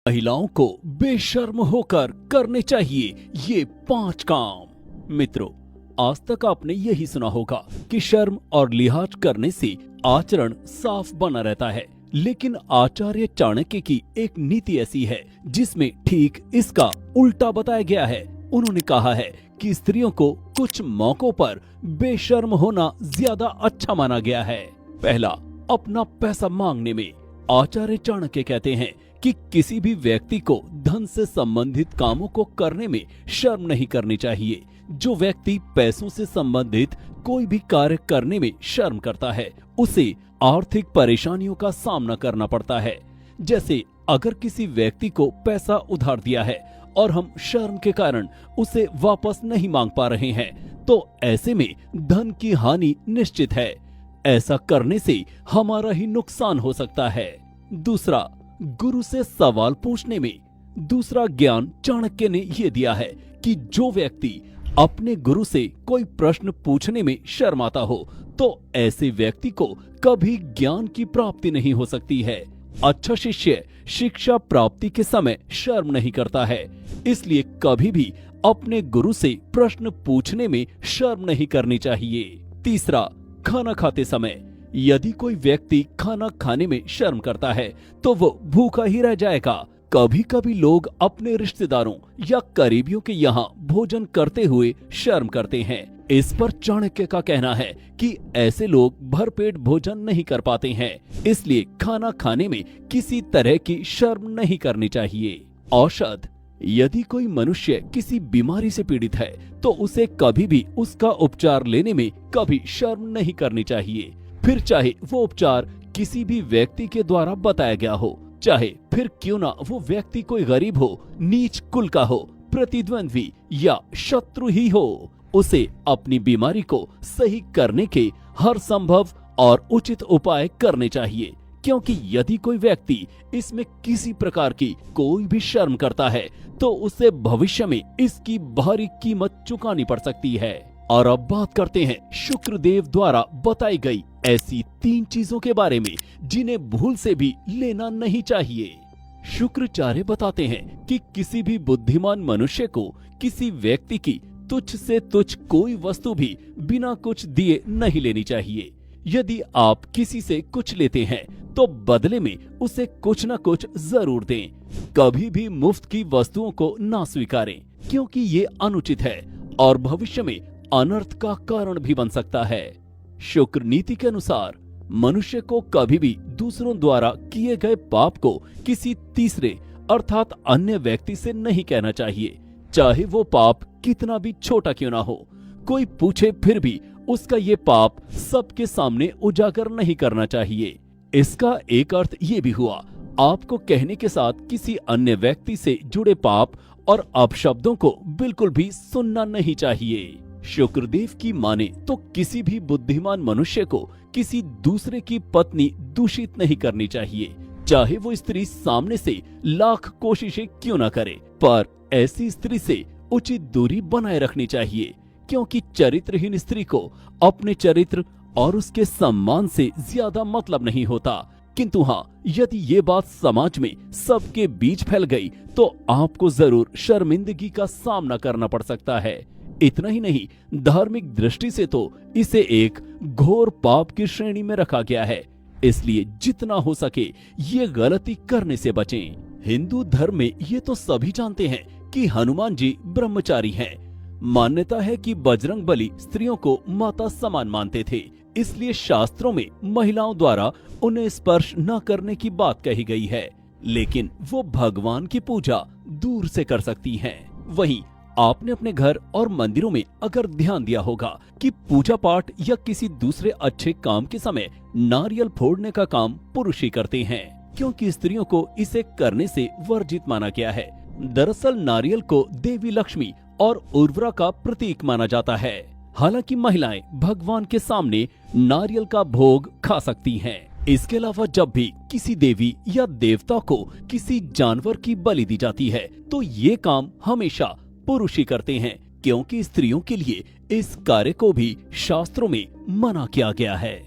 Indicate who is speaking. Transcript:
Speaker 1: महिलाओं को बेशर्म होकर करने चाहिए ये 5 काम। मित्रों, आज तक आपने यही सुना होगा कि शर्म और लिहाज करने से आचरण साफ बना रहता है, लेकिन आचार्य चाणक्य की एक नीति ऐसी है जिसमें ठीक इसका उल्टा बताया गया है। उन्होंने कहा है कि स्त्रियों को कुछ मौकों पर बेशर्म होना ज्यादा अच्छा माना गया है। पहला, अपना पैसा मांगने में। आचार्य चाणक्य कहते हैं कि किसी भी व्यक्ति को धन से संबंधित कामों को करने में शर्म नहीं करनी चाहिए। जो व्यक्ति पैसों से संबंधित कोई भी कार्य करने में शर्म करता है, उसे आर्थिक परेशानियों का सामना करना पड़ता है। जैसे अगर किसी व्यक्ति को पैसा उधार दिया है और हम शर्म के कारण उसे वापस नहीं मांग पा रहे हैं, तो ऐसे में धन की हानि निश्चित है। ऐसा करने से हमारा ही नुकसान हो सकता है। दूसरा, गुरु से सवाल पूछने में। दूसरा ज्ञान चाणक्य ने यह दिया है कि जो व्यक्ति अपने गुरु से कोई प्रश्न पूछने में शर्माता हो, तो ऐसे व्यक्ति को कभी ज्ञान की प्राप्ति नहीं हो सकती है। अच्छा शिष्य शिक्षा प्राप्ति के समय शर्म नहीं करता है, इसलिए कभी भी अपने गुरु से प्रश्न पूछने में शर्म नहीं करनी चाहिए। तीसरा, खाना खाते समय। यदि कोई व्यक्ति खाना खाने में शर्म करता है, तो वो भूखा ही रह जाएगा। कभी कभी लोग अपने रिश्तेदारों या करीबियों के यहाँ भोजन करते हुए शर्म करते हैं। इस पर चाणक्य का कहना है कि ऐसे लोग भरपेट भोजन नहीं कर पाते हैं, इसलिए खाना खाने में किसी तरह की शर्म नहीं करनी चाहिए। औषध। यदि कोई मनुष्य किसी बीमारी से पीड़ित है, तो उसे कभी भी उसका उपचार लेने में कभी शर्म नहीं करनी चाहिए, फिर चाहे वो उपचार किसी भी व्यक्ति के द्वारा बताया गया हो, चाहे फिर क्यों ना वो व्यक्ति कोई गरीब हो, नीच कुल का हो, प्रतिद्वंद्वी या शत्रु ही हो। उसे अपनी बीमारी को सही करने के हर संभव और उचित उपाय करने चाहिए, क्योंकि यदि कोई व्यक्ति इसमें किसी प्रकार की कोई भी शर्म करता है, तो उसे भविष्य में इसकी भारी कीमत चुकानी पड़ सकती है। और अब बात करते हैं शुक्रदेव द्वारा बताई गई ऐसी 3 चीजों के बारे में जिन्हें भूल से भी लेना नहीं चाहिए। शुक्राचार्य बताते हैं कि किसी भी बुद्धिमान मनुष्य को किसी व्यक्ति की तुच्छ से तुच्छ कोई वस्तु भी बिना कुछ दिए नहीं लेनी चाहिए। यदि आप किसी से कुछ लेते हैं, तो बदले में उसे कुछ न कुछ जरूर दें। कभी भी मुफ्त की वस्तुओं को ना स्वीकारें, क्योंकि ये अनुचित है और भविष्य में अनर्थ का कारण भी बन सकता है। शुक्र नीति के अनुसार मनुष्य को कभी भी दूसरों द्वारा किए गए पाप को किसी तीसरे अर्थात अन्य व्यक्ति से नहीं कहना चाहिए, चाहे वो पाप कितना भी छोटा क्यों ना हो। कोई पूछे फिर भी उसका ये पाप सबके सामने उजागर नहीं करना चाहिए। इसका एक अर्थ ये भी हुआ, आपको कहने के साथ किसी अन्य व्यक्ति से जुड़े पाप और अपशब्दों को बिल्कुल भी सुनना नहीं चाहिए। शुक्रदेव की माने तो किसी भी बुद्धिमान मनुष्य को किसी दूसरे की पत्नी दूषित नहीं करनी चाहिए, चाहे वो स्त्री सामने से लाख कोशिशें क्यों न करे, पर ऐसी स्त्री से उचित दूरी बनाए रखनी चाहिए, क्योंकि चरित्रहीन स्त्री को अपने चरित्र और उसके सम्मान से ज्यादा मतलब नहीं होता। किंतु हाँ, यदि ये बात समाज में सबके बीच फैल गई, तो आपको जरूर शर्मिंदगी का सामना करना पड़ सकता है। इतना ही नहीं, धार्मिक दृष्टि से तो इसे एक घोर पाप की श्रेणी में रखा गया है, इसलिए जितना हो सके ये गलती करने से बचें। हिंदू धर्म में ये तो सभी जानते हैं कि हनुमान जी ब्रह्मचारी हैं। मान्यता है कि बजरंग बली स्त्रियों को माता समान मानते थे, इसलिए शास्त्रों में महिलाओं द्वारा उन्हें स्पर्श न करने की बात कही गई है, लेकिन वो भगवान की पूजा दूर से कर सकती हैं। वहीं आपने अपने घर और मंदिरों में अगर ध्यान दिया होगा कि पूजा पाठ या किसी दूसरे अच्छे काम के समय नारियल फोड़ने का काम पुरुष ही करते हैं, क्योंकि स्त्रियों को इसे करने से वर्जित माना गया है। दरअसल नारियल को देवी लक्ष्मी और उर्वरा का प्रतीक माना जाता है। हालांकि महिलाएं भगवान के सामने नारियल का भोग खा सकती हैं। इसके अलावा जब भी किसी देवी या देवता को किसी जानवर की बलि दी जाती है, तो ये काम हमेशा पुरुष ही करते हैं, क्योंकि स्त्रियों के लिए इस कार्य को भी शास्त्रों में मना किया गया है।